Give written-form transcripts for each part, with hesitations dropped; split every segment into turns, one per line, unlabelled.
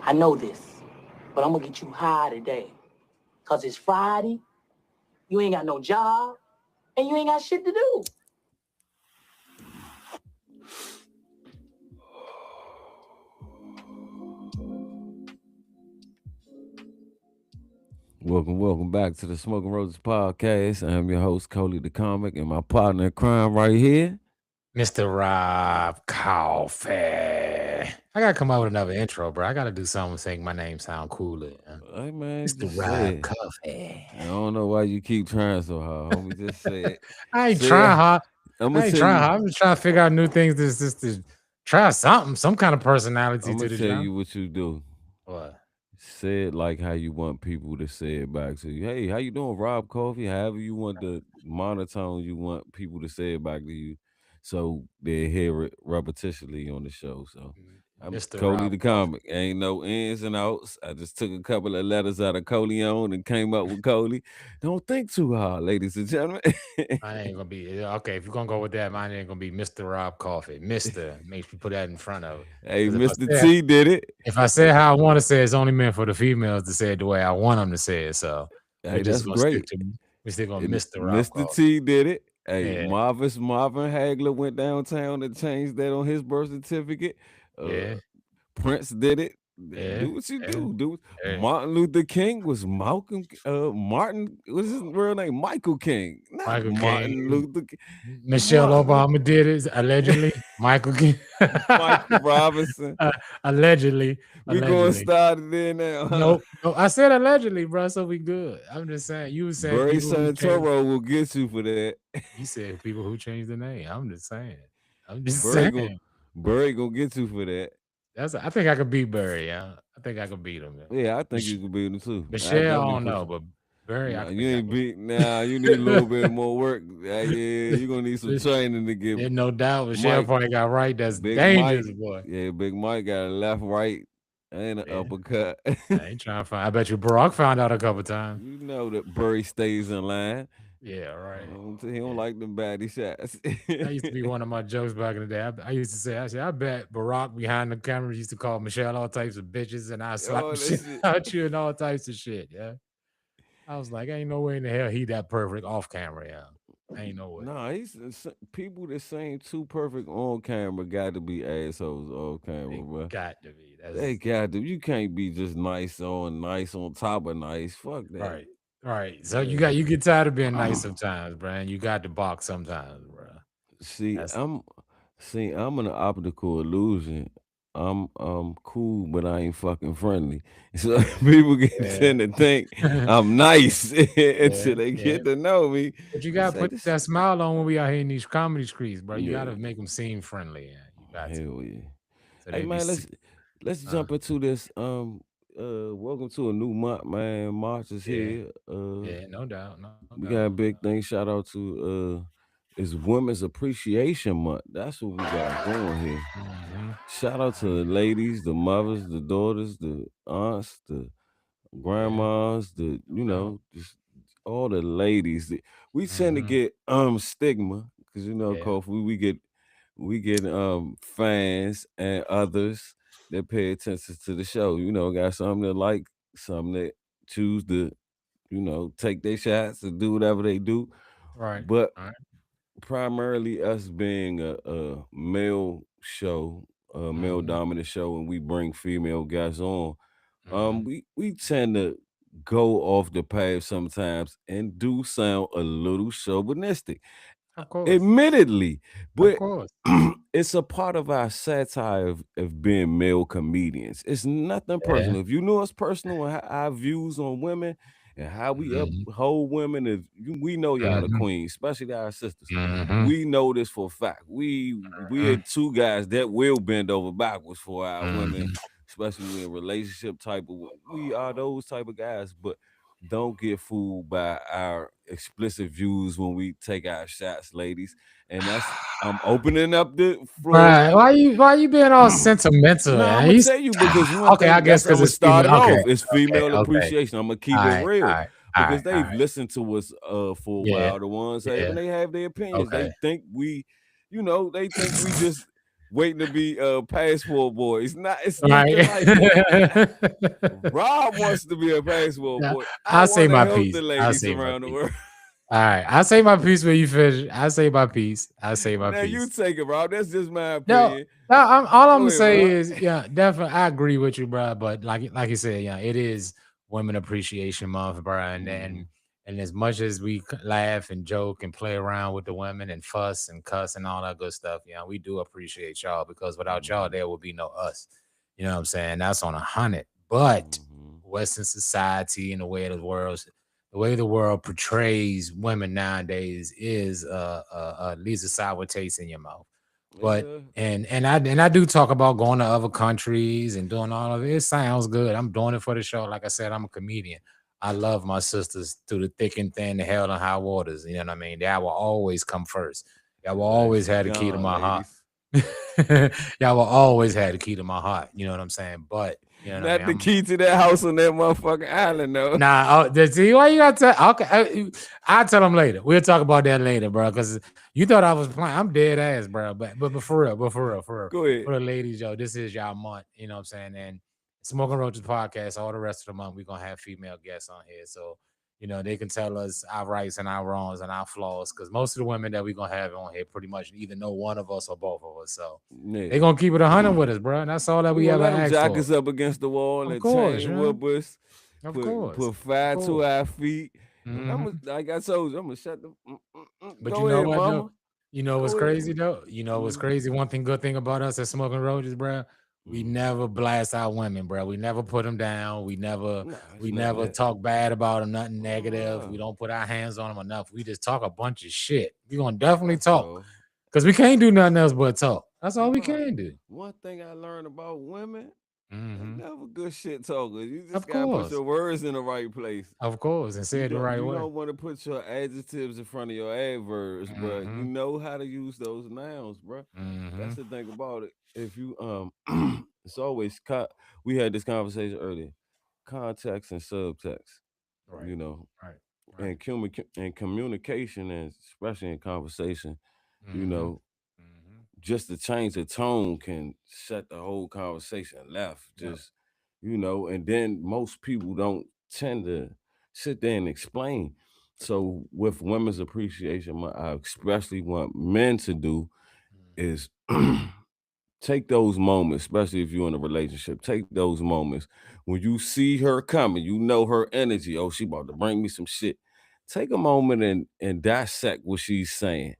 I know this, but I'm gonna get you high today. Cause it's Friday, you ain't got no job, and you ain't got shit to do.
Welcome back to the Smoking Roses podcast. I'm your host, Colee Da Comic, and my partner in crime right here.
Mr. Rob Coffee. I gotta come up with another intro, bro. I gotta do something to make my name sound cooler.
Hey man,
Mr.
just say
Rob
it.
Coffee.
I don't know why you keep trying so hard, homie. Just say it.
I ain't
Say
trying
it.
hard.
I'm gonna
I ain't
tell
trying
you.
hard. I'm just trying to figure out new things. This just to try something, some kind of personality
I'm
to
gonna
the
tell
job.
you what you do.
What?
Say it like how you want people to say it back to you. Hey, how you doing, Rob Coffee? However you want the monotone you want people to say it back to you, so they hear it repetitionally on the show. So I'm
Mr.
Coley
Rob
the
Coffee.
comic. Ain't no ins and outs. I just took a couple of letters out of Coleon and came up with Coley. Don't think too hard, ladies and gentlemen.
Mine ain't gonna be okay. If you're gonna go with that, mine ain't gonna be Mr. Rob Coffee. Mr. Makes you put that in front of it.
Hey,
Because
Mr. T did it.
if I say how I want to say it, it's only meant for the females to say it the way I want them to say it. So we're
Hey,
just
that's
gonna stick
great.
to we're still gonna
And
Mr. Rob
Mr.
Coffee.
T did it. Hey,
Yeah,
Marvin Hagler went downtown and changed that on his birth certificate. Uh,
yeah,
Prince did it.
yeah,
Do what you
yeah,
do. Do
yeah.
Martin Luther King was Malcolm. Martin. What's his real name? Michael King, not
Michael King,
Martin Luther. King.
Michelle
Martin
Obama did it allegedly. Michael King,
Michael Robinson.
allegedly,
We going to
allegedly.
start it there now, huh?
Nope, no, I said allegedly, bro. So we good. I'm just saying. You were saying
Barry
people who change.
Santoro will get you for that.
You said people who change the name. I'm just saying. I'm just
Barry gonna
saying.
Barry gonna get you for that.
I think I could beat Barry. Yeah, I think I could beat him. Yeah.
Yeah, I think you
Mich-
could beat him too. I
Michelle, I
definitely
don't
put
know,
you.
but Barry, I
Nah,
could
you
think I
ain't beat. Nah, you need a little bit more work. Yeah, you gonna need some
could.
training to get
There's no doubt. Michelle
Mike.
probably got right. That's
Big Mike.
dangerous, boy.
Yeah, Big Mike got a left, right, and an
Yeah,
uppercut.
I ain't trying to find. I bet you Barack found out a couple times.
You know that Burry stays in line.
Yeah, right.
He don't
Yeah.
like them baddie shots.
That used to be one of my jokes back in the day. I used to say, I bet Barack behind the camera used to call Michelle all types of bitches, and I slap
Oh,
the
that
shit
shit.
out you and all types of shit. Yeah, I was like, ain't no way in the hell he that perfect off camera. Yeah, ain't no way.
Nah, people that seem too perfect on camera got to be assholes off camera,
They
bro.
got to be.
They
That's
got to. You can't be just nice on top of nice. Fuck that.
right. Right. So
Yeah.
you get tired of being nice sometimes, bro. And you got to box sometimes, bro.
See,
That's
I'm an optical illusion. I'm cool, but I ain't fucking friendly. So people get
yeah.
tend to think I'm nice
Yeah,
until they
yeah.
get to know me.
But you
And
gotta
say
put
this.
that smile on when we out here in these comedy streets, bro. You
Yeah,
gotta make them seem friendly. Yeah, you got to.
hell yeah.
So
Hey
they be
man,
sick.
let's
Uh,
jump into this. Welcome to a new month, man. March is
yeah,
here.
yeah, no doubt, no
We
doubt,
got
no
a
doubt.
big thing. Shout out to it's Women's Appreciation Month. That's what we got going here.
Mm-hmm.
Shout out to the ladies, the mothers, the daughters, the aunts, the
Yeah,
grandmas, the
no doubt.
just all the ladies. We tend to
Mm-hmm.
get stigma because
Yeah,
Kofi, we get fans and others that pay attention to the show. Got some that like, some that choose to take their shots and do whatever they do.
right,
But
all right.
primarily us being a male show, a male
Mm-hmm.
dominant show, and we bring female guys on.
Mm-hmm.
We tend to go off the path sometimes and do sound a little chauvinistic,
Of course,
admittedly,
of
but
course.
it's a part of our satire of being male comedians. It's nothing
Yeah.
personal. If you know us personal and our views on women and how we
Mm-hmm.
uphold women, we know y'all the
Mm-hmm.
queens, especially our sisters.
Mm-hmm.
We know this for a fact. We are two guys that will bend over backwards for our women,
Mm-hmm.
especially when in relationship type of. We are those type of guys, but don't get fooled by our explicit views when we take our shots, ladies. And that's I'm opening up the floor.
Right. Why you being all sentimental?
No, I'm
Man?
gonna tell you because one
Okay, I
thing
guess
that's I'm
because
gonna
it's
start
female.
it
Okay,
off. It's
okay,
female
okay.
appreciation. I'm gonna keep
All
it
right, all
real
right, all
because
right, all
they've
right.
listened to us for a
Yeah,
while. The ones have,
yeah.
and they have their opinions.
Okay.
They think we, they think we just waiting to be passport boy. It's nothing like that.
Right.
Rob wants to be a passport
Yeah,
boy. I
I'll say
want to
my
help the
piece. I'll
ladies
say my
around the
piece.
world.
All right, I'll say my piece when you finish. I'll say my piece. I'll say my
Now you
piece.
take it, Rob. That's just my
No,
opinion.
no, all I'm
Go
gonna
ahead,
say
Rob.
is, yeah, definitely, I agree with you, bro. But like you said, yeah, it is Women Appreciation Month, bro,
Mm-hmm.
and as much as we laugh and joke and play around with the women and fuss and cuss and all that good stuff, yeah, we do appreciate y'all because without y'all,
Mm-hmm.
there would be no us. You know what I'm saying? That's on 100. But
Mm-hmm.
Western society and the way the world portrays women nowadays is leaves a sour taste in your mouth.
It
But
does.
and I do talk about going to other countries and doing all of it. It sounds good. I'm doing it for the show. Like I said, I'm a comedian. I love my sisters through the thick and thin, the hell and high waters. You know what I mean? That will always come first. Y'all will
His ass
always
is
have the key to
gone,
my heart.
ladies.
Y'all will always have the key to my heart. You know what I'm saying? But you know what I mean?
Not the key to that house on that motherfucking island, though.
Nah, see why you got to? Okay, I'll tell them later. We'll talk about that later, bro. Because you thought I was playing. I'm dead ass, bro. But for real,
Go ahead.
for the ladies, yo, this is y'all month. You know what I'm saying? And Smoking Roaches podcast, all the rest of the month, we're gonna have female guests on here, so they can tell us our rights and our wrongs and our flaws. Because most of the women that we're gonna have on here pretty much either know one of us or both of us. So they
Yeah.
gonna keep it 100 with us, bro. And that's all that
We
we
gonna
ever
let them
asked
jock
for.
us up against the wall
Of
and
course,
chain
yeah.
whoop us,
Of course.
put
Of
fire to
course.
our feet. And
Hmm.
like I told you, I'm gonna shut the
But you
go
know
ahead,
what though?
mama.
You know what's
Go ahead.
crazy though? You know what's
Mm-hmm.
crazy? One good thing about us at Smoking Roaches, bro. We
Mm-hmm.
never blast our women, bro. We never put them down.
Nah, it's
We
never
never
that.
talk bad about them, nothing negative. We
Oh,
don't put our hands on them enough. We just talk a bunch of shit. We gonna definitely
that's
talk
all.
because we can't do nothing else but talk. That's
Hey
all we
Rob,
can do.
one thing I learned about women, they
Hmm.
never good shit talkers. You just
Of
gotta put
course,
your words in the right place.
and say it the right
You
way.
don't want to put your adjectives in front of your adverbs, bro. You
Hmm.
know how to use those nouns, bro. That's
Hmm.
the thing about it. If you it's always we had this conversation earlier. Context and subtext,
Right,
you know,
right, right.
and communication, and especially in conversation, you
Hmm.
know,
Hmm.
just to change the tone can shut the whole conversation left.
Yep.
Just and then most people don't tend to sit there and explain. So with Women's Appreciation Month, I especially want men to do
Hmm.
is take those moments, especially if you're in a relationship. Take those moments when you see her coming, you know her energy. Oh, she about to bring me some shit. Take a moment and dissect what she's saying.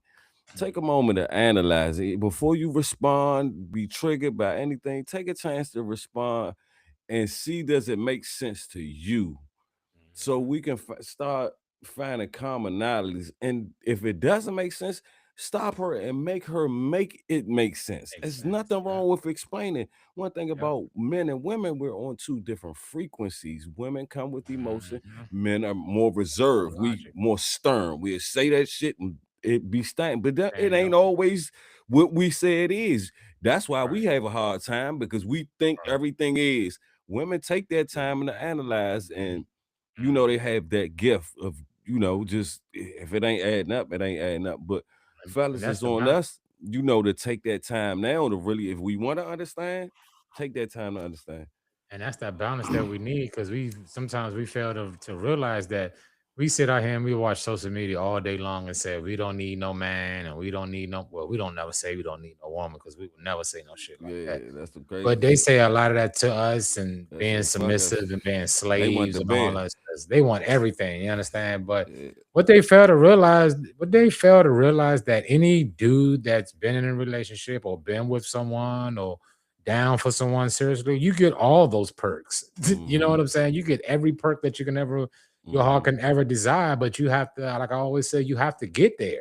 Take a moment to analyze it before you respond. Be triggered by anything. Take a chance to respond and see, does it make sense to you, so
Hmm.
we can start finding commonalities. And if it doesn't make sense, stop her and make her make it make sense.
Makes
There's
sense.
nothing
Yeah.
wrong with explaining. One thing
Yep.
about men and women, we're on two different frequencies. Women come with emotion,
Mhm.
men are more
More
reserved. We
logic.
more stern. We say that shit and it be stank, but it
Stand
ain't
up.
always what we say it is. That's why
Right.
we have a hard time, because we think
Right.
everything is. Women take their time and to analyze,
Mhm.
and they
Mhm.
have that gift of, just if it ain't adding up, it ain't adding up. But
And
fellas,
that's
it's
the
on
balance.
us, to take that time now to really, if we want to understand, take that time to understand.
And that's that balance that we need because sometimes we fail to realize that we sit out here and we watch social media all day long and say we don't need no man and we don't need no, well, we don't never say we don't need no woman because we would never say no shit like that.
Yeah, that's the crazy
But they
shit.
say a lot of that to us and
They
being
say fuck
submissive
us.
and being
They want
slaves
the
and all
best.
that stuff. They want everything, you understand? But
Yeah.
what they fail to realize that any dude that's been in a relationship or been with someone or down for someone seriously, you get all those perks. You know
Mm-hmm.
what I'm saying? You get every perk that your heart
Mm-hmm.
can ever desire, but you have to, like I always say, you have to get there.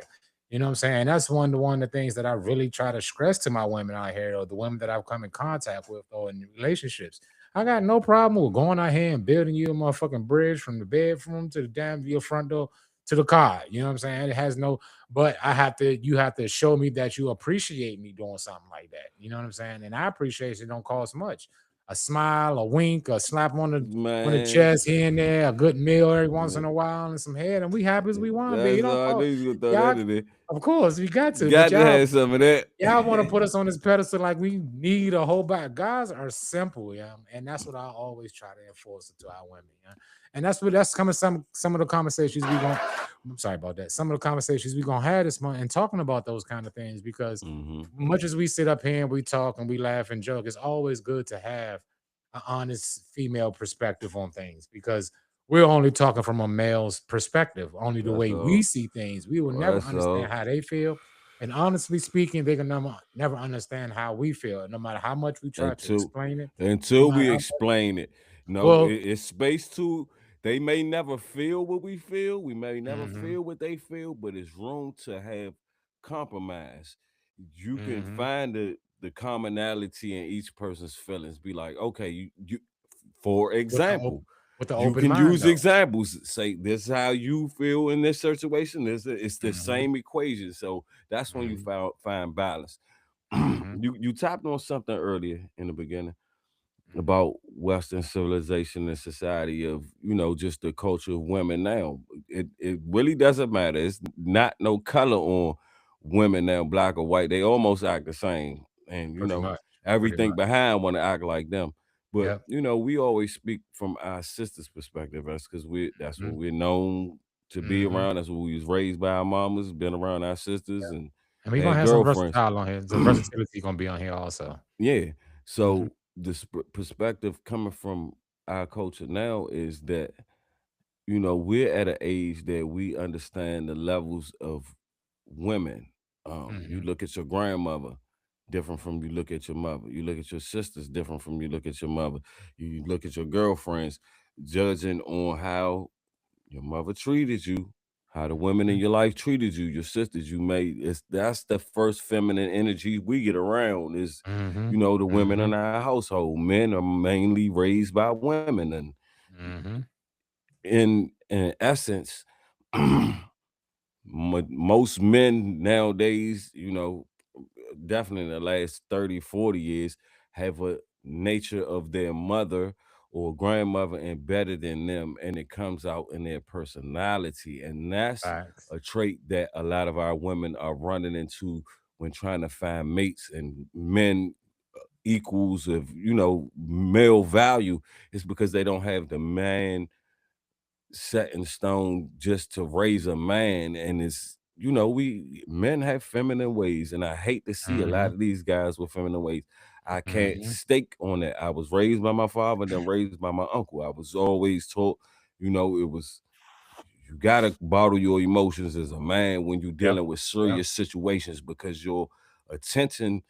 You know what I'm saying? That's one of the things that I really try to stress to my women out here, or the women that I've come in contact with, or in relationships. I got no problem with going out here and building you a motherfucking bridge from the bedroom to the damn your front door to the car. You know what I'm saying? It has no, but you have to show me that you appreciate me doing something like that. You know what I'm saying? And I appreciate it don't cost much. A smile, a wink, a slap on the
Man,
chest here and there, a good meal every once in a while, and some head, and we happy as we want to be. You
that's
don't
all I knew
cost
you was gonna throw that
y'all.
in there.
Of course, we got to. But
Got to have some of that.
y'all want to put us on this pedestal like we need a whole bag. Guys are simple, yeah, and that's what I always try to enforce it to our women, yeah. And that's coming some of the conversations we going. I'm sorry about that. Some of the conversations we gonna have this month and talking about those kind of things because much as we sit up here and we talk and we laugh and joke, it's always good to have an honest female perspective on things because we're only talking from a male's perspective, only the
That's
way we
all.
see things. We will
Well,
never
that's
understand
all.
how they feel. And honestly speaking, they can never understand how we feel, no matter how much we try to
Until
explain it. No
until
matter
we
how much,
explain it. No,
well,
it's space to. They may never feel what we feel. We may never
mm-hmm,
feel what they feel, but it's room to have compromise. You can
mm-hmm,
find the commonality in each person's feelings. Be like, okay, you for
with the
example,
with the
you
open
can
mind
use
though.
examples. Say this is how you feel in this situation. It's the
Mm-hmm,
same equation. So that's when you
mm-hmm,
find balance.
mm-hmm,
You tapped on something earlier in the beginning
mm-hmm.
about Western civilization and society of just the culture of women now. It really doesn't matter. It's not no color on women now, black or white. They almost act the same, and
Pretty much, pretty
everything
much.
behind want to act like them. But
Yep.
we always speak from our sisters' perspective. That's because that's
Mm-hmm,
what we're known to be
mm-hmm.
around. That's what we was raised by our mamas, been around our sisters, and
And we're gonna
had
have some
girlfriends.
versatile on here. Some versatility gonna be on here also.
Yeah.
Mm-hmm,
So the perspective coming from our culture now is that we're at an age that we understand the levels of women. You
mm-hmm.
look at your grandmother, different from you look at your mother. You look at your sisters, different from you look at your mother. You look at your girlfriends, judging on how your mother treated you, how the women in your life treated you, your sisters you made. That's the first feminine energy we get around is,
Mm-hmm.
the women
Mm-hmm.
in our household. Men are mainly raised by women, and
Mm-hmm.
in essence, most men nowadays, definitely in the last 30, 40 years, have a nature of their mother or grandmother embedded in them, and it comes out in their personality. And that's
Facts.
a trait that a lot of our women are running into when trying to find mates and men equals of, male value. Is because they don't have the man set in stone just to raise a man. And it's we men have feminine ways, and I hate to see a
Mm-hmm.
lot of these guys with feminine ways. I can't
Mm-hmm.
stake on that. I was raised by my father, then raised by my uncle. I was always taught, it was you gotta bottle your emotions as a man when you're
Yep.
dealing with
Yep.
serious situations, because your attention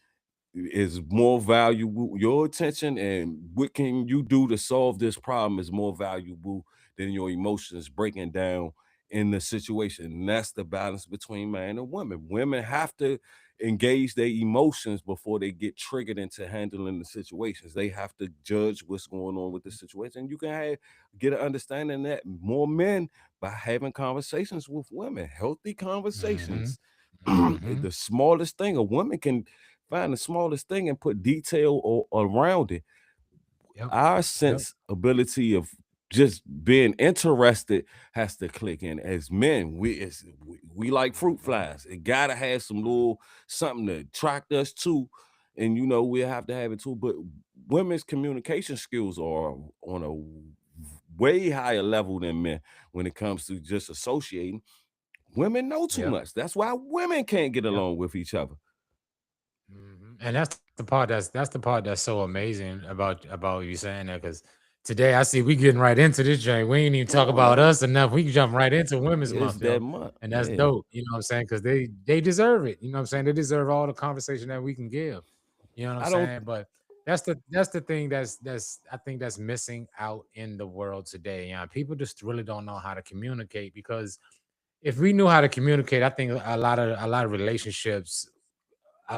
is more valuable. Your attention and what can you do to solve this problem is more valuable than your emotions breaking down in the situation. And that's the balance between man and woman. Women have to engage their emotions before they get triggered into handling the situations. They have to judge what's going on with the situation. You can get an understanding that more men by having conversations with women, healthy
Mm-hmm.
conversations.
Mm-hmm.
The smallest thing a woman can find, the smallest thing, and put detail around it.
Yep.
Our
Yep.
sense ability of just being interested has to click in. As men, we like fruit flies. It gotta have some little something to attract us to, and we have to have it too. But women's communication skills are on a way higher level than men when it comes to just associating. Women know too
Yep.
much. That's why women can't get
Yep.
along with each other.
And that's the part that's so amazing about you saying that because today I see we getting right into this joint. We ain't even
Come
talk
on
about
now.
us enough. We can jump right into Women's
It's
Month,
that
yo.
month.
And that's
Yeah.
dope. You know what I'm saying? Because they deserve it. You know what I'm saying? They deserve all the conversation that we can give. You know what I'm
I don't
saying? But that's the thing that's I think that's missing out in the world today. Yeah, people just really don't know how to communicate because if we knew how to communicate, I think a lot of relationships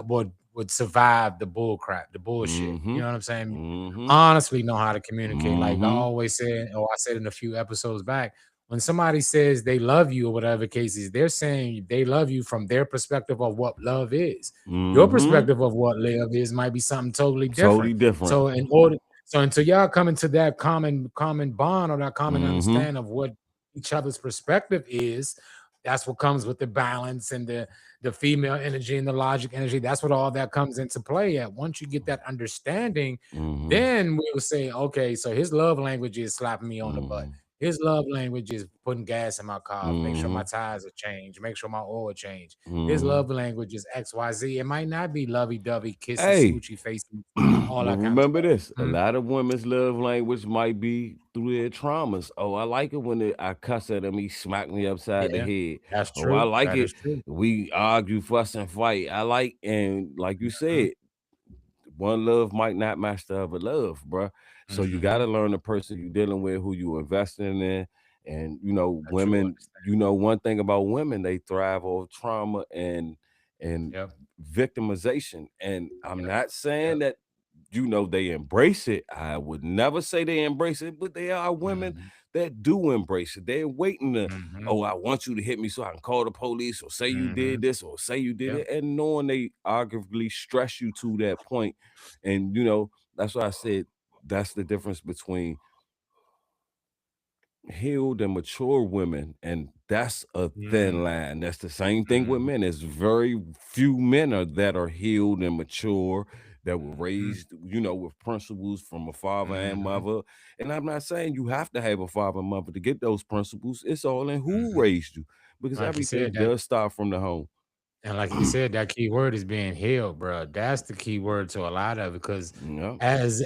would survive the bull crap, the bullshit. You
mm-hmm.
know what I'm saying?
Mm-hmm.
Honestly, know how to communicate. Like I
Mm-hmm.
always said, or I said in a few episodes back, when somebody says they love you or whatever case is, they're saying they love you from their perspective of what love is. Your
Mm-hmm.
perspective of what love is might be something totally different.
Totally different.
So until y'all come into that common bond or that common
Mm-hmm.
understanding of what each other's perspective is, That's what comes with the balance and the female energy and the logic energy. That's what all that comes into play at. Once you get that understanding,
Mm-hmm.
then we'll say, okay, so his love language is slapping me on the butt.
Mm-hmm.
His love language is putting gas in my car, make sure my
Mm-hmm.
tires are changed, make sure my oil change. His
Mm-hmm.
love language is XYZ. It might not be lovey-dovey, kissy,
Hey,
smoochy faces, all
but
that kind of
remember
stuff.
this: a lot of women's love language might be through their traumas. Oh, I like it when I cuss at him, he smack me upside the
Yeah,
head.
that's
Oh, I
true.
like
That
it.
is true.
We argue, fuss, and fight. I like, and like you
Mhm,
said, one love might not match the other love, bruh. So you got to
mhm.
learn the person you're dealing with, who you investing in, and
A true
women.
understanding.
One thing about women, they thrive off trauma and
Yep,
victimization. And I'm
yep,
not
yep.
saying that they embrace it. I would never say they embrace it, but there are women
Mhm,
that do embrace it. They're waiting to,
mhm,
oh, I want you to hit me so I can call the police or say you did
mhm.
this or say you did
Yeah.
it, and knowing they arguably stress you to that point. And that's why I said that's the difference between healed and mature women, and that's a thin
Mm,
line. That's the same thing with
mhm,
men. There's very few men that are healed and mature, that were
mhm,
raised with principles from a father and
mhm,
mother. And I'm not saying you have to have a father and mother to get those principles. It's all in who
mhm.
raised you, because
Like you
everything
said, that
does start from the home.
and like you said, that key word is being healed, bro. That's the key word to a lot of it. Because
Yeah,
as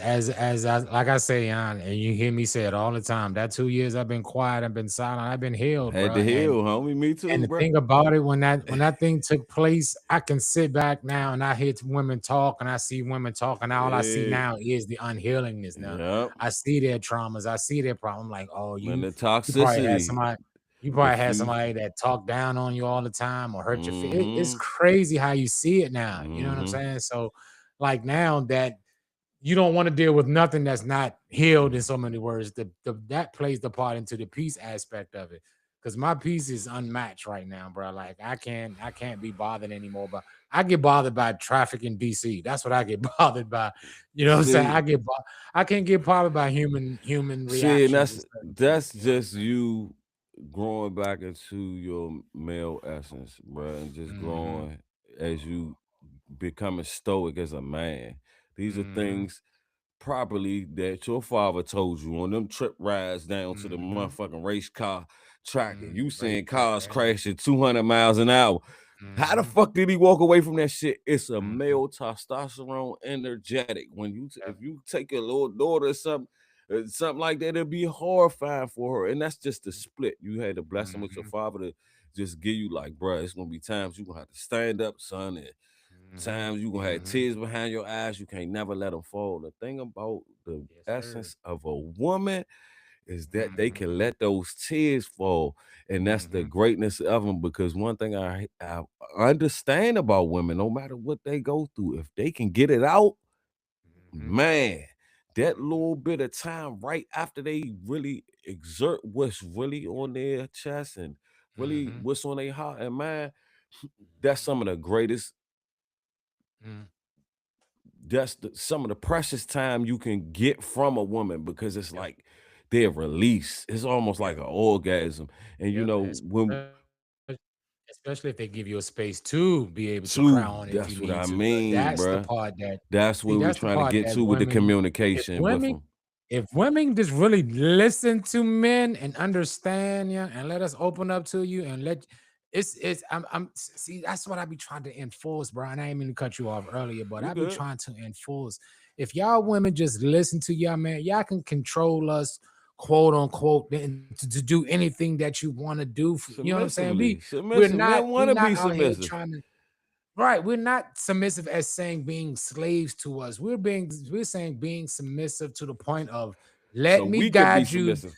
I like I say, and you hear me say it all the time. That 2 years I've been quiet, I've been silent, I've been healed,
had
bro.
to heal, homie. Me too,
And the
bro.
thing about it, when that thing took place, I can sit back now and I hear women talk and I see women talk, and all I see
Yeah,
now is the unhealingness. Now
yep.
I see their traumas, I see their problem. Like, oh,
And the
you probably had
toxicity,
somebody, you
the
probably had
few.
somebody that talked down on you all the time or hurt your feelings. It's
Mm-hmm.
crazy how you see it now. You know what I'm
Mm-hmm.
saying? So, like now that you don't want to deal with nothing that's not healed in so many words. That plays the part into the peace aspect of it. Because my peace is unmatched right now, bro. Like I can't be bothered anymore. But I get bothered by traffic in DC. That's what I get bothered by. You know what I'm saying?
See,
I can't get bothered by human
see, and
reactions and
that's
certain things.
that's
You know what
just you growing back into your male essence, bro, and just
I'm saying?
growing as you becoming stoic as a man. These are
Mm-hmm.
things properly that your father told you on them trip rides down to the
Mm-hmm.
motherfucking race car track, and you
Race
seeing
car,
cars
yeah.
crashing 200 miles an hour. How the
Mm-hmm.
fuck did he walk away from that shit? It's a
Mm-hmm.
male testosterone energetic. When if
Yep.
you take your little daughter or something like that, it'll be horrifying for her. And that's just the split. You had the blessing with your
Mm-hmm.
father to just give you like, bruh, it's gonna be times you gonna have to stand up, son, and
Mm-hmm.
times you gonna have
Mm-hmm.
tears behind your eyes. You can't never let them fall. The thing about the
Yes, sir.
essence of a woman is that they
Mm-hmm.
can let those tears fall, and that's the
Mm-hmm.
greatness of them. Because one thing I understand about women, no matter what they go through, if they can get it out,
Mhm,
man, that
mhm,
little bit of time right after they really exert what's really on their chest and really
mhm,
what's on their heart and mind, that's
mhm,
some of the greatest,
mhm.
some of the precious time you can get from a woman, because it's
Yep,
like their release. It's almost like
yep,
an orgasm. And
yep.
when
Especially if they give you a space to be able to cry
two,
on if you
that's what
need
I
to. But
mean,
that's the
bruh.
part that
That's
see,
where we
that's the
trying to
part
get
that
to with the
if
communication with
women
them.
if women just really listen to men and understand you and let us open up to you and let it's I'm see that's what I be trying to enforce, bro. And I didn't mean to cut you off earlier, but
You
I be
good?
trying to enforce. If y'all women just listen to y'all man, y'all can control us, quote unquote, to do anything that you want to do. You know what I'm saying?
Submissively.
We're
Submissive.
not
Men
we're
want to
not
be
out here
submissive.
trying to right. We're not submissive as saying being slaves to us. We're saying being submissive to the point of
So
let me
we could be
guide you
submissive.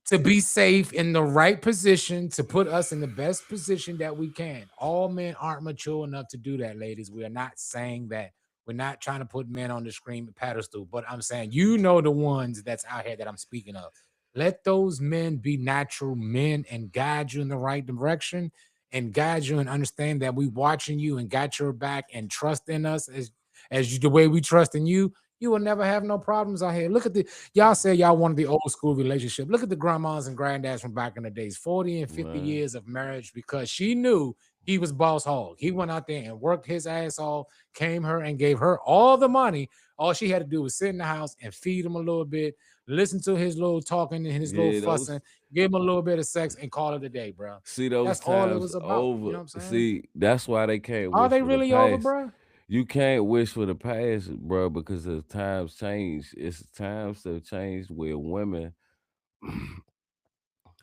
to be safe in the right position to put us in the best position that we can. All men aren't mature enough to do that, ladies. We are not saying that. We're not trying to put men on the screen pedestal, but I'm saying you know the ones that's out here that I'm speaking of. Let those men be natural men and guide you in the right direction and guide you and understand that we watching you and got your back and trust in us as you the way we trust in you. You will never have no problems out here. Look at the y'all say y'all wanted the old school relationship. Look at the grandmas and granddads from back in the days, 40 and 50
Man.
years of marriage because she knew he was boss hog. He went out there and worked his ass off, came her and gave her all the money. All she had to do was sit in the house and feed him a little bit, listen to his little talking and his little
Yeah,
fussing, give him a little bit of sex and call it a day, bro.
see those
That's all it
times
was about. You
over.
know what I'm saying?
See, that's why they can't
Are
wish
they
for the
really over,
past.
bro?
You can't wish for the past, bro, because the times change. It's times that have changed where women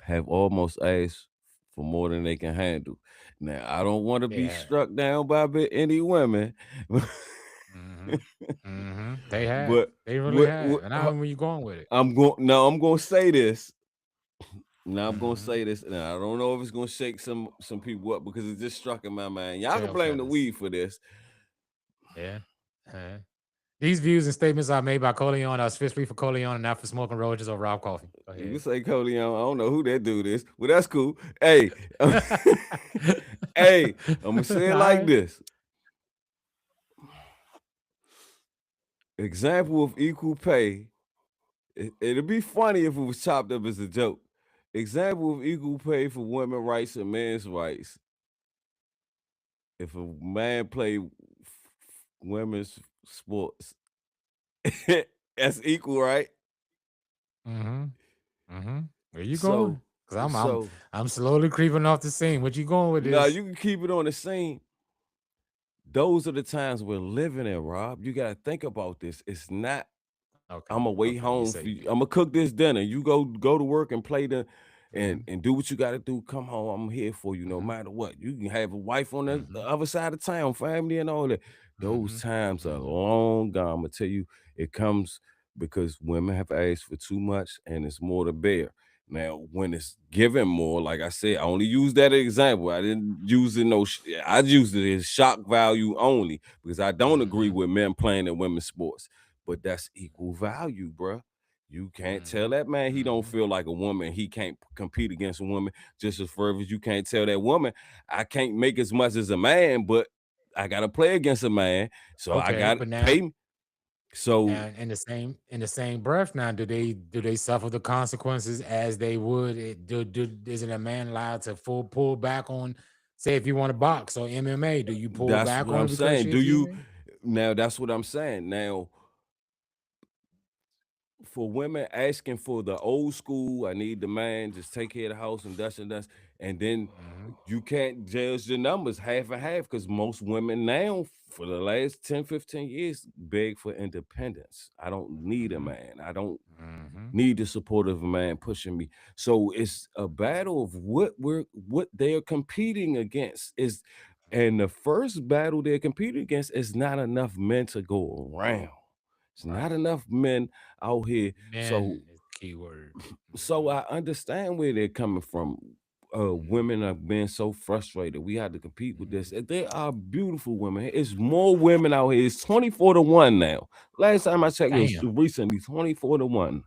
have almost asked for more than they can handle. Now, I don't want to be
Yeah.
struck down by any women,
They have.
but
They really
what,
have. And I don't know where you going with it.
I'm going now. I'm going to say this. Now I'm gonna
Mm-hmm.
say this, and I don't know if it's gonna shake some people up because it just struck in my mind. Y'all can
Tail
blame the
feathers.
weed for this.
Yeah. These views and statements are made by Coleon. I was fish free for Coleon and not for smoking roaches or Rob Coffee. Go
You can
ahead.
say Coleon. I don't know who that dude is, but that's cool. Hey, hey, I'm gonna say it
All
like
right.
this. Example of equal pay. It'd be funny if it was chopped up as a joke. Example of equal pay for women's rights and men's rights. If a man play women's sports, that's equal, right?
Mm-hmm. Mm-hmm. Where you
So,
going? Cause I'm
so
I'm slowly creeping off the scene. What you going with
now
this?
you can keep it on the scene. Those are the times we're living in, Rob. You got to think about this. It's not
Okay.
I'm gonna wait
Okay. You
home
say
for you.
you.
I'm gonna cook this dinner. You go to work and play the
Mm-hmm.
and do what you gotta do. Come home. I'm here for you no
Mm-hmm.
matter what. You can have a wife on the
Mm-hmm.
other side of town, family and all that. Those
Mm-hmm.
times are
Mm-hmm.
long gone. I'm gonna tell you, it comes because women have asked for too much and it's more to bear. Now, when it's given more, like I said, I only use that example. I didn't use it I used it as shock value only because I don't agree
Mm-hmm.
with men playing in women's sports, but that's equal value, bruh. You can't tell
Mm-hmm.
that man he don't
Mm-hmm.
feel like a woman. He can't compete against a woman just as far as you can't tell that woman I can't make as much as a man, but I gotta play against a man, so I
Okay,
got
but
to
now
pay. So
now in the same breath now do they suffer the consequences as they would isn't a man allowed to pull back on, say, if you want to box or MMA, do you pull
that's
back
what
on
I'm
it because
saying.
she a
Do you
female?
now? That's what I'm saying. Now, for women asking for the old school, I need the man, just take care of the house and dust, and then
Mm-hmm.
you can't judge the numbers half and half because most women now, for the last 10, 15 years, beg for independence. I don't need a
Mm-hmm.
man. I don't
Mm-hmm.
need the support of a man pushing me. So it's a battle of what they're competing against is, and the first battle they're competing against is not enough men to go around. It's not
Right.
enough men out here. So
Men is the key word.
so
Mm-hmm.
I understand where they're coming from. Women are being so frustrated. We had to compete with this.
Mm-hmm.
And there are beautiful women. It's more women out here. It's 24-1 now. Last time I checked, it was
Damn.
recently 24-1.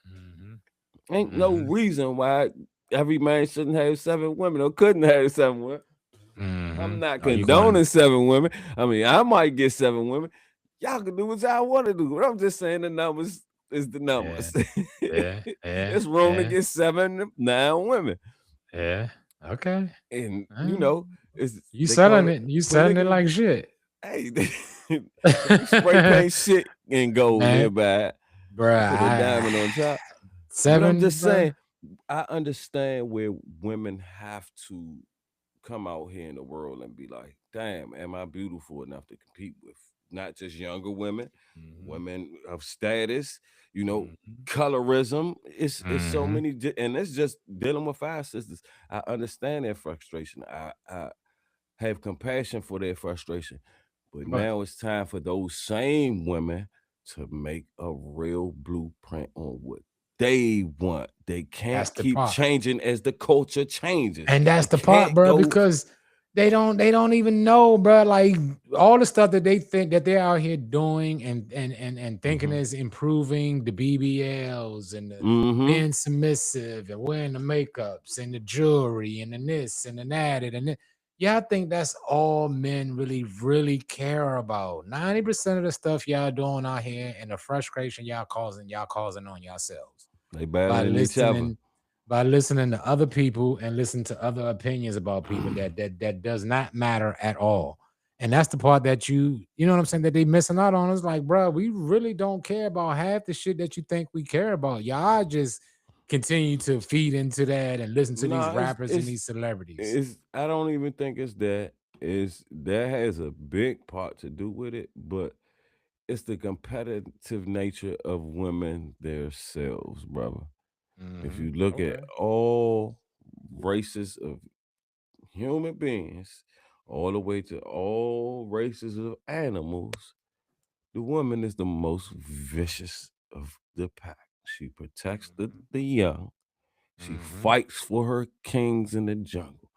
Mm-hmm.
Ain't no
Mm-hmm.
reason why every man shouldn't have 7 women or couldn't have 7 women.
Mm-hmm.
I'm not
Are you going?
condoning 7 women. I mean, I might get 7 women. Y'all can do what y'all want to do. But I'm just saying the numbers is the
Yeah.
numbers.
Yeah. Yeah.
It's room to
Yeah.
get 7, 9 women.
Yeah. Okay.
And
Uh,
it's
you
they call
selling
it
it. You selling it
polygamy.
like shit.
Hey, if you spray paint shit in gold
Man,
nearby
bruh,
and put a diamond on top. But I'm
7,
just
bruh.
saying, I understand where women have to come out here in the world and be like, damn, am I beautiful enough to compete with not just younger women,
Mhm,
women of status, you know,
mhm,
colorism. It's so
mhm.
many, and it's just dealing with our sisters. I understand their frustration. I have compassion for their frustration. But
But
now it's time for those same women to make a real blueprint on what they want. They
that's
can't
the
keep
part.
changing as the culture changes.
And that's
It
the part,
can't
bro,
go.
because they don't even know, bro. Like all the stuff that they think that they're out here doing and thinking
Mm-hmm.
is improving the BBLs and the
Mm-hmm.
being submissive and wearing the makeups and the jewelry and the this and the that and the Yeah, I think that's all men really care about. 90% of the stuff y'all doing out here and the frustration y'all causing on yourselves
They
by
battling each other.
listening to other people and listening to other opinions about people that does not matter at all. And that's the part that you know what I'm saying, that they missing out on. It's like, bro, we really don't care about half the shit that you think we care about. Y'all just continue to feed into that and listen to these
No,
rappers and these celebrities.
it's I don't even think it's that. It's that has a big part to do with it, but it's the competitive nature of women themselves, brother. If you look at
Okay.
all races of human beings, all the way to all races of animals, the woman is the most vicious of the pack. She protects the young. She
Mhm.
fights for her kings in the jungle.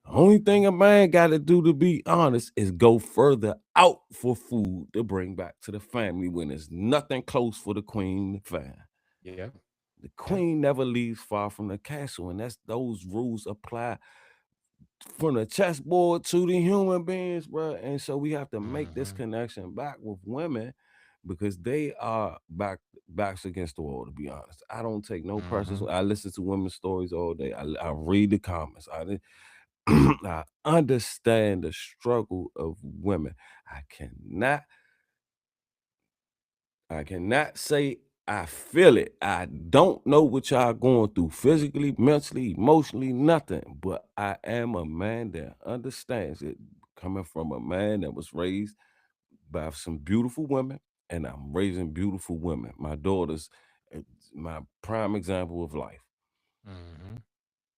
The only thing a man got to do, to be honest, is go further out for food to bring back to the family when there's nothing close for the queen to find.
Yeah.
The
Yeah.
queen never leaves far from the castle, and that's those rules apply from the chessboard to the human beings, bro. And so we have to make this
Mhm.
connection back with women because they are backs against the wall. To be honest, I don't take no pressures.
Mhm.
I listen to women's stories all day. I read the comments. I understand the struggle of women. I cannot I cannot say I feel it. I don't know what y'all going through physically, mentally, emotionally, nothing. But I am a man that understands it. Coming from a man that was raised by some beautiful women, and I'm raising beautiful women. My daughter's uh, my prime example of life.
Mhm.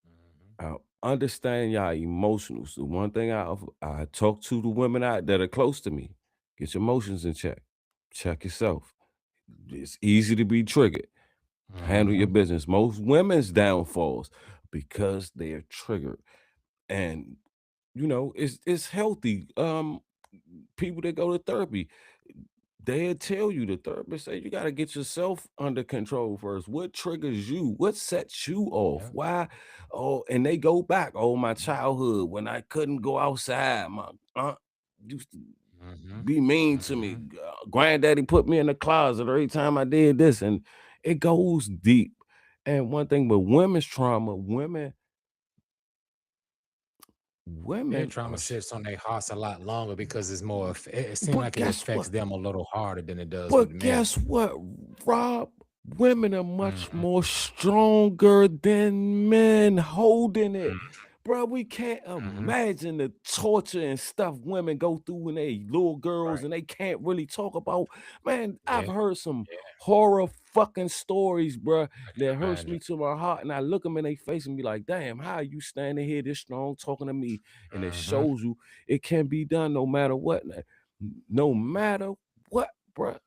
Mhm.
I understand y'all emotionals. The one thing I talk to the women out that are close to me. Get your emotions in check. Check yourself. It's easy to be triggered. Handle your
Mhm.
business. Most women's downfalls because they're triggered. And it's healthy. People that go to therapy, they'll tell you, the therapist say you got to get yourself under control first. What triggers you? What sets you off?
Yeah.
Why? Oh, and they go back. Oh, my childhood when I couldn't go outside. My aunt used to
Mhm.
be mean to me.
Mhm.
Granddaddy put me in the closet every time I did this, and it goes deep. And one thing with women's trauma,
Their
women
trauma
are.
sits on their hearts a lot longer because it's more. It seems
But
like it
guess
affects
what?
them a little harder than it does with
But
men.
guess what, Rob? Women are much
Mhm.
more stronger than men holding it.
Mhm.
Bro, we can't
Mhm.
imagine the torture and stuff women go through when they little girls
Right.
and they can't really talk about. Man, I've
Yeah.
heard some
Yeah.
horror fucking stories, bro,
I
that
can
hurts
imagine.
me to my heart. And I look them in their face and be like, damn, how are you standing here this strong talking to me? And it
Mhm.
shows you it can be done no matter what. No matter what, bro.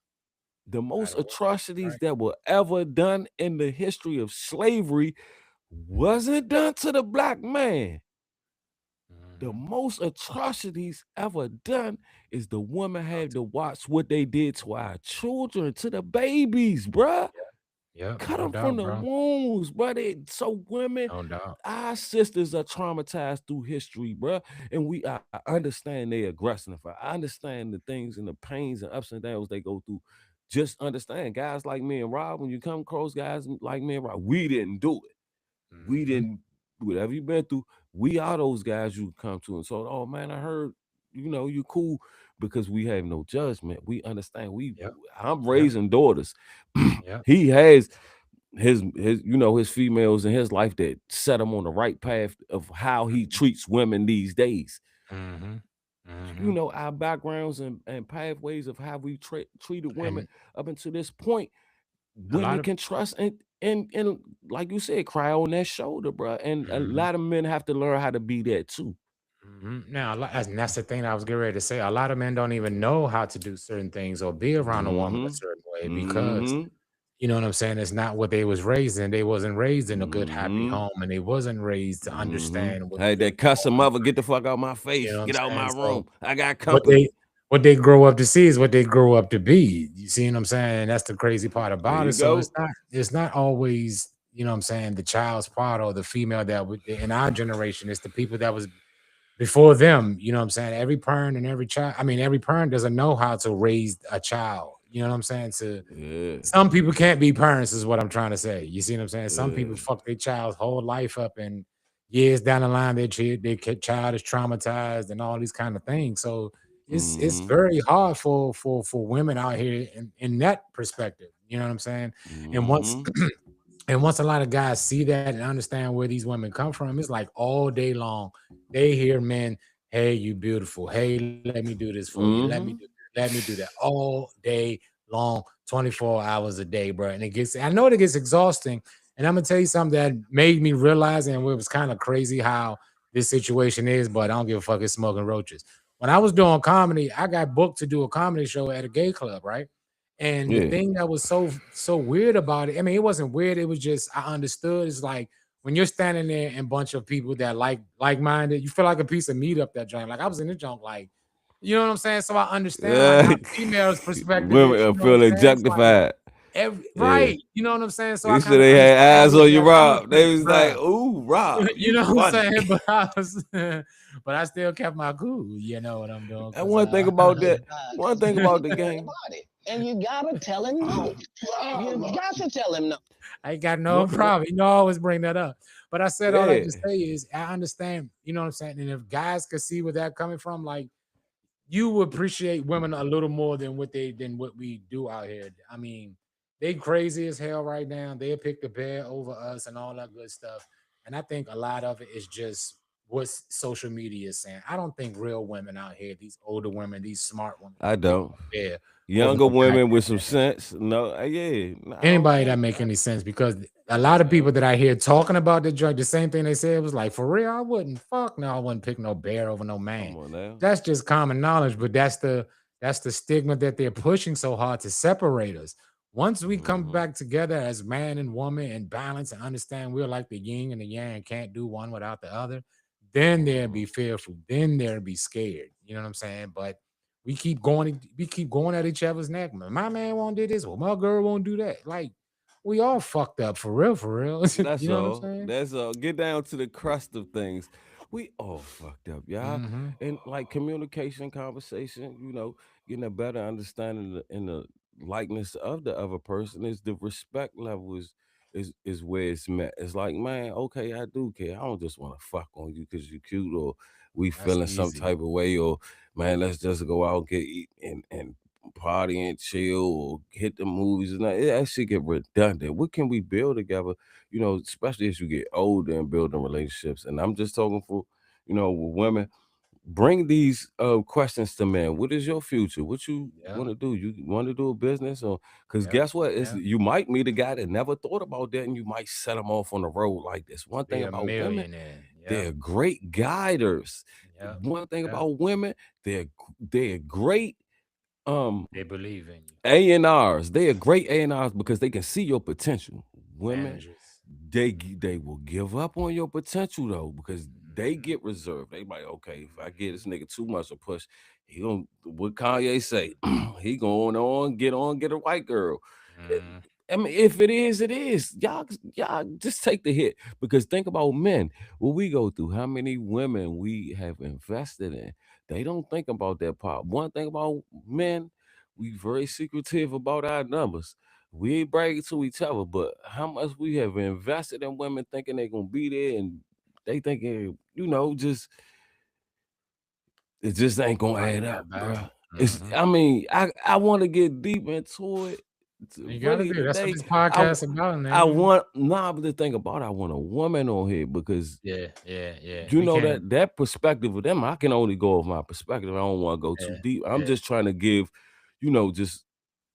The
No
most
matter what.
atrocities
Right.
that were ever done in the history of slavery wasn't done to the black man. The
Mhm.
most atrocities ever done is the woman
Oh,
had to watch what they did to our children, to the babies, bruh.
yep.
Cut
No
them from
doubt,
the
bro.
wombs, bruh. So women,
No doubt.
our sisters are traumatized through history, bruh. And I understand they aggressive. I understand the things and the pains and ups and downs they go through. Just understand, guys like me and Rob, when you come across guys like me and Rob, we didn't do it. We
Mhm.
didn't, whatever you been through, we are those guys you come to. And so, oh man, I heard, you cool, because we have no judgment. We understand.
Yep.
I'm
Yep.
raising daughters.
Yep.
He has his females in his life that set him on the right path of how he
Mhm.
treats women these days.
Mhm. Mhm.
Our backgrounds and pathways of how we treated women
And
up until this point,
a lot
women
of
can trust and like you said, cry on that shoulder, bro. And a
mhm.
lot of men have to learn how to be that too.
Now, and that's the thing I was getting ready to say. A lot of men don't even know how to do certain things or be around a woman a
Mm-hmm.
certain way because
Mm-hmm.
you know what I'm saying. It's not what they was raised in. They wasn't raised in a good, happy
Mm-hmm.
home, and they wasn't raised to
Mm-hmm.
understand what
Hey,
good
that cussing
woman.
mother, get the fuck out my
You
face.
know what I'm
Get out my
saying? So
room. I got
what
company.
they grow up to see is what they grow up to be. You see what I'm saying? That's the crazy part
There
about
you
it. So
go.
it's not always, you know what I'm saying, the child's part or the female that would in our generation. It's the people that was before them, you know what I'm saying? Every parent and every child, I mean, every parent doesn't know how to raise a child. You know what I'm saying? To
Yeah,
some people can't be parents, is what I'm trying to say. You see what I'm saying? Some
yeah.
people fuck their child's whole life up, and years down the line, their child is traumatized and all these kind of things. So it's
Mm-hmm.
very hard for women out here in that perspective. You know what I'm saying? And once
Mm-hmm.
and once a lot of guys see that and understand where these women come from, it's like all day long they hear men, "Hey, you beautiful. Hey, let me do this for you. Let me do
Mm-hmm.
this. Let me do that." All day long, 24 hours a day, bro. And I know it gets exhausting. And I'm gonna tell you something that made me realize, and it was kind of crazy how this situation is, but I don't give a fuck. It's smoking roaches. When I was doing comedy, I got booked to do a comedy show at a gay club, right? And the
Yeah.
thing that was so weird about it, I mean, it wasn't weird. It was just I understood. It's like when you're standing there and a bunch of people that like-minded, you feel like a piece of meat up that joint. Like I was in the joint, like, you know what I'm saying? So I understand like how females' perspective
Women
is, you
are
know what I'm
feeling
saying? It's like
objectified. Yeah.
right, you know what I'm saying? So I
They
kind
said
of
they had
understand
eyes
where
on you,
they're coming
Rob.
from,
They was like,
bruh.
"Ooh, Rob,
You
you
know what I'm
funny."
saying? But I was, but I still kept my cool. You know what I'm doing?
And
Because
one thing about that, one
Because
thing
he's
about the
all
game,
about it. And you gotta tell him no. You got to tell him no.
I ain't got no
one,
problem. You know, I always bring that up. But I said all that
yeah,
to say is I understand, you know what I'm saying? And if guys could see where that coming from, like you would appreciate women a little more than what we do out here. I mean, they crazy as hell right now. They'll pick the bear over us and all that good stuff. And I think a lot of it is just what social media is saying. I don't think real women out here, these older women, these smart women,
I
pick
don't.
the bear over
Younger
no
women with some
goddamn
sense, no, yeah, no, I don't
anybody that
think.
make any sense because a
Nah,
lot of
man.
people that I hear talking about the drug, the same thing they said was like, for real, I wouldn't fuck no, I wouldn't pick no bear over no man.
Come on now.
That's just common knowledge, but that's the stigma that they're pushing so hard to separate us. Once we come
Hmm.
back together as man and woman and balance and understand we're like the yin and the yang and can't do one without the other, then they'll
Hmm.
be fearful. Then they'll be scared. You know what I'm saying? But we keep going at each other's neck. My man won't do this. Well, my girl won't do that. Like we all fucked up for real, for real.
That's
You know what I'm
all.
saying?
That's all. Get down to the crust of things. We all fucked up, y'all.
Hmm.
And like communication, conversation, getting a better understanding in the likeness of the other person is the respect level is where it's met. It's like, man, okay, I do care. I don't just want to fuck on you because you cute or we
That's
feeling some
easy.
type of way or man, let's just go out and get eat and party and chill or hit the movies and that shit get redundant. What can we build together? Especially as you get older and building relationships. And I'm just talking for, with women. Bring these questions to men. What is your future? What you
Yeah.
want to do? You want to do a business, or because
Yep.
guess what? It's
Yeah.
you might meet a guy that never thought about that, and you might set him off on the road like this. One thing
Be a
about women,
millionaire. Yep.
they're great guiders.
Yep.
One thing
Yep.
about women, they're great um
They believe in you.
A&Rs. They are great A&Rs because they can see your potential. Women,
Managers.
they will give up on your potential though because they
Hmm.
get reserved. They like, okay, if I get this nigga too much of push, he gonna what Kanye say, he going on get a white girl. Eh,
Hmm.
I mean, if it is, it is. Y'all just take the hit because think about men. What we go through, how many women we have invested in. They don't think about that part. One thing about men, we very secretive about our numbers. We ain't bragging to each other, but how much we have invested in women thinking they're gonna be there and they thinking, just it just ain't
It's
gonna
like
add up,
that,
bro.
man.
It's
Hmm.
I mean, I want to get deep into it.
You gotta
Really
do. That's what
today,
this
I
podcast about,
I
man.
want nah, but the thing about it, I want a woman on here because
Yeah. Yeah. Yeah.
you
We
know
can't.
that perspective of them, I can only go off my perspective. I don't want to go too
Yeah.
deep. I'm
Yeah.
just trying to give,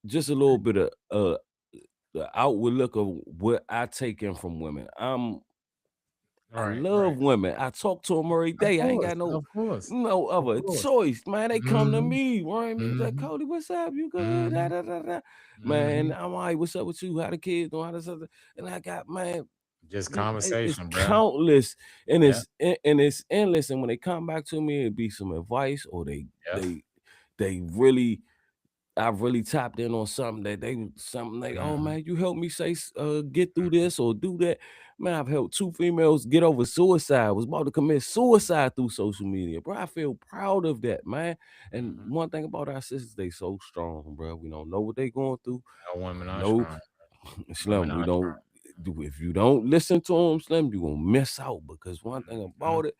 just a little bit of the outward look of what I take in from women. I
Right.
love
Right.
women. I talk to them every
Of
day. I ain't
course.
got no
Of course.
no
Of
other
course.
choice, man. They come to
Hmm.
me, worry me. Like,
Hmm.
Cody, what's up? You good? Da,
Hmm.
da, da, da. Man,
Hmm.
I'm all right. What's up with you? How the kids doing? How this other? And I got, man,
Just
it's
conversation, bro.
countless and
Yeah.
it's endless. And when they come back to me, it be some advice or
Yeah.
they really I really tapped in on something that something like, oh
Mhm.
man, you helped me get through this or do that. Man, I've helped 2 females get over suicide. Was about to commit suicide through social media, bro. I feel proud of that, man. And
Mhm.
one thing about our sisters, they so strong, bro. We don't know what they going through.
Our women are
No,
strong. Women
Slim, we
are
don't
strong,
do. If you don't listen to them, Slim, you gonna miss out because one thing
Mhm.
about it,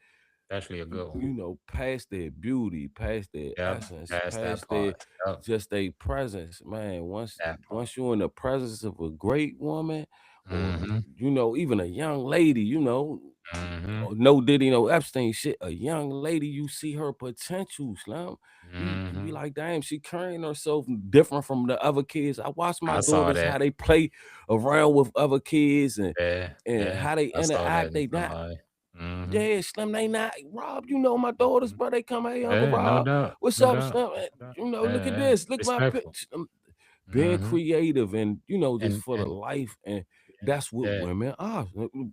Especially a good one.
you know, past their beauty, past their
Yep,
essence,
past that
past
part.
their
Yep,
just their presence, man. Once
that part.
once you're in the presence of a great woman, or
Mhm.
you know, even a young lady, you know,
Mhm.
or no Diddy, no Epstein shit, a young lady, you see her potential, Slim. You be
Mhm.
like, damn, she carrying herself different from the other kids. I watch my
I saw
daughters how
that.
they play around with other kids
Yeah,
and
yeah.
how they
I saw that
interact.
in
They not
somebody. Mhm.
yeah, Slim, they not Rob. You know my daughters,
Mhm.
bro. They come, hey, Uncle
Yeah, no
Rob,
doubt.
what's
No
up,
doubt.
Slim?
No doubt.
You know,
Yeah,
look at
yeah.
this, look at my
Respectful.
picture. Being
Mhm.
creative and you know just for the
And
life, and
yeah,
that's what
yeah,
women are.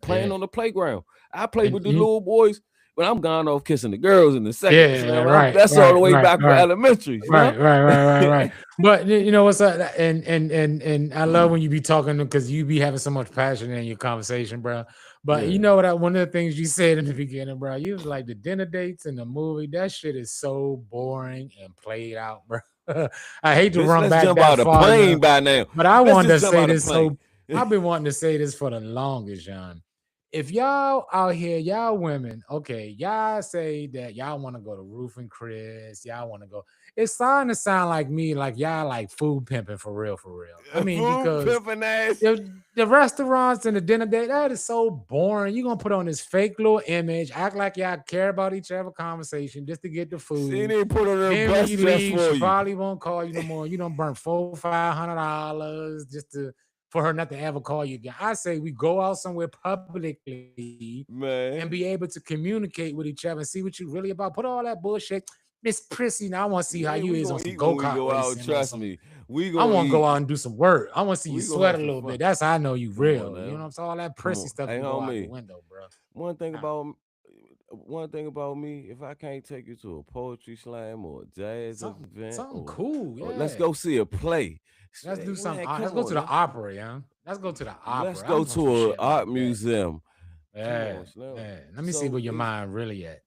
Playing
yeah.
on the playground. I play
And
with the
you
little boys, but I'm gone off kissing the girls in the second.
yeah,
Slim.
right,
That's all the
right,
way
right,
back for
right.
elementary, Slim.
Right. But you know what's up? And I love when you be talking because you be having so much passion in your conversation, bro. But you
Yeah.
know what? One of the things you said in the beginning, bro, you was like the dinner dates and the movie. That shit is so boring and played out, bro. I hate to
Bitch,
run
let's
back
jump
that
out of
far,
plane
young,
by now.
but I
Let's
wanted to
just jump
say
out of
this.
plane.
So I've been wanting to say this for the longest, John. If y'all out here, y'all women, okay, y'all say that y'all want to go to Roof and Chris, y'all want to go. It's starting to sound like me, like y'all like food pimping for real, for real. I mean,
Food
because
pimping ass.
the restaurants and the dinner date, that is so boring. You're gonna put on this fake little image, act like y'all care about each other conversation just to get the
She
food.
didn't put on her
Then when
best
you
dress
leave,
for
she
you.
probably won't call you no more. You don't burn $400-500 just to for her not to ever call you again. I say we go out somewhere publicly and
Man.
be able to communicate with each other and see what you really about. Put all that bullshit. Miss Prissy, now I want to see how
Man,
you
we
is on
gonna
some
eat when we
go-kart
go out.
racing or
Trust
some.
me. We
I
gonna
want to go out
eat.
and do some work. I want to see you
We gonna
sweat
have
a
some
little
fun.
bit. That's how I know you
Come on
real. You know what
now.
I'm saying? All that
Come
prissy
on.
stuff
Hey,
can go out the
homie.
window, bro.
One thing
Nah.
about me, if I can't take you to a poetry slam or a jazz event,
Something
or
cool.
let's
Yeah.
go see a play.
Let's do something.
Man,
Let's
come
go to
on
the
now.
opera, yeah. Let's go to the
Let's
opera.
go
I'm for some
to an
shit
art
like that.
museum. Come
Yeah,
on, Slim.
yeah. Let me see
So
where your
it's
mind really at.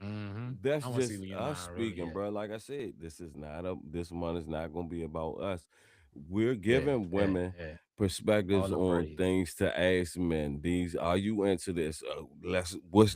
I
that's
want to see
just
where your
us
mind really
speaking,
at.
bro. Like I said, this one is not gonna be about us. We're
Yeah,
giving
yeah,
women
yeah. All
perspectives
the
on
praise.
things to ask men. These are you into this?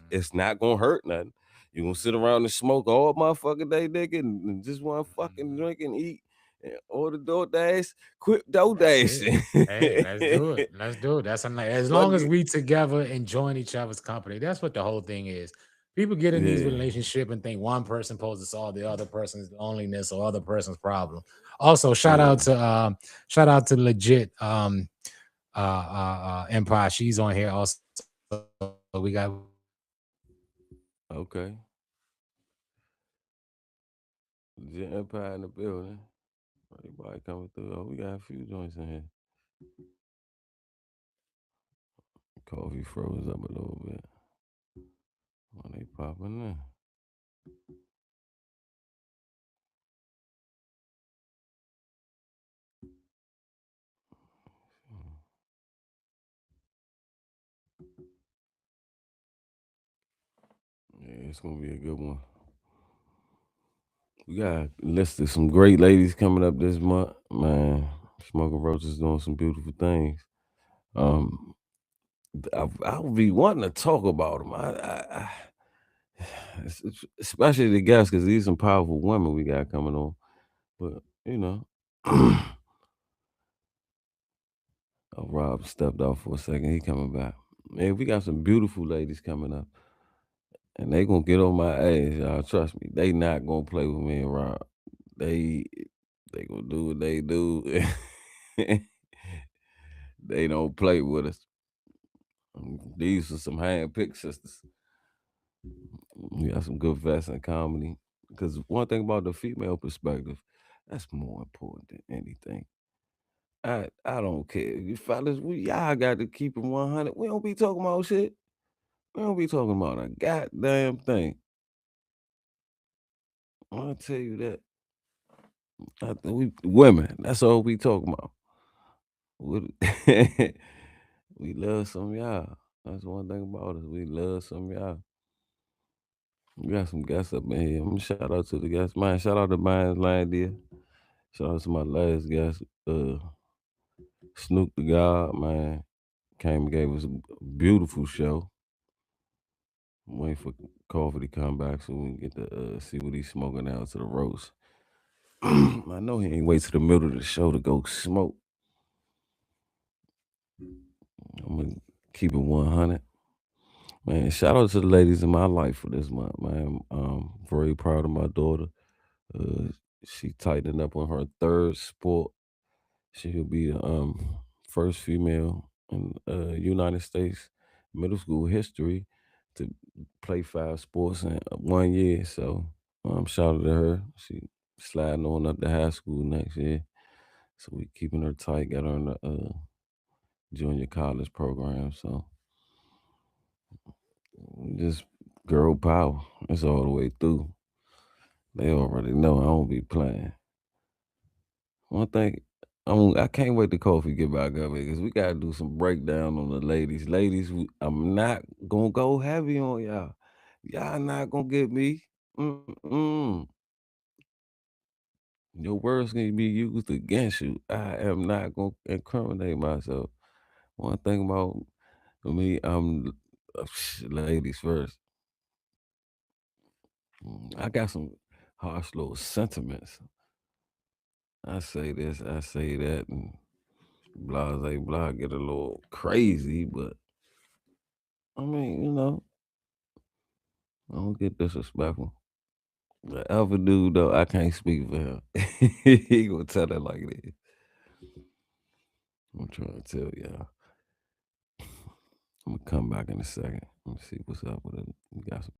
It's not gonna hurt nothing. You gonna sit around and smoke all motherfucking day, nigga, and just want to fucking
Mhm.
drink and eat and order DoorDash, quit
That's it.
DoorDash.
Hey, let's do it. Let's do it. That's a nice. As
Fuck
long as
it.
we together enjoying each other's company, that's what the whole thing is. People get in these
Yeah.
relationships and think one person supposed to solve the other person's loneliness or other person's problem. Also,
Yeah.
shout out to legit Empire. She's on here also. We got
Okay. Jet Empire in the building. Everybody coming through. Oh, we got a few joints in here. Coffee froze up a little bit. Oh, they popping in. Yeah, it's gonna be a good one. We got a list of some great ladies coming up this month. Man, Smoking Roaches doing some beautiful things. Um, I'll be wanting to talk about them. Especially the guests, because these some powerful women we got coming on. But you know, Rob stepped off for a second. He coming back. Man, we got some beautiful ladies coming up, and they gonna get on my ass, y'all. Trust me, they not gonna play with me and Rob. They they gonna do what they do. They don't play with us. These are some hand-picked sisters. We got some good vets in comedy. Because one thing about the female perspective, that's more important than anything. I don't care. You fellas, y'all got to keep it 100. We don't be talking about shit. We don't be talking about a goddamn thing. I'll tell you that. We women. That's all we talking about. We, we love some of y'all. That's one thing about us. We love some of y'all. We got some guests up in here. I'm gonna shout out to the guests. Man, shout out to Mine's Line Dear. Shout out to my last guest, Snoop the God, man. Came and gave us a beautiful show. I'm waiting for Coffee to come back so we can get to see what he's smoking out to the roast. I know he ain't wait to the middle of the show to go smoke. I'm gonna keep it 100. Man, shout out to the ladies in my life for this month, man. Very proud of my daughter. Uh, she tightened up on her third sport. She'll be the first female in United States middle school history to play 5 sports in 1 year. So shout out to her. She sliding on up to high school next year. So we keeping her tight, got her in the junior college program. So just girl power. It's all the way through. They already know I don't be playing. One thing, I can't wait to Kofi get back up here because we gotta do some breakdown on the ladies. Ladies, I'm not gonna go heavy on y'all. Y'all not gonna get me. Mm-mm. Your words gonna be used against you. I am not gonna incriminate myself. One thing about me, I'm ladies first. I got some harsh little sentiments. I say this, I say that, and blah, blah, get a little crazy, but I mean, I don't get disrespectful. The other dude, though, I can't speak for him. He gonna tell it like this. I'm trying to tell y'all. I'm gonna come back in a second. Let me see what's up with it. We got some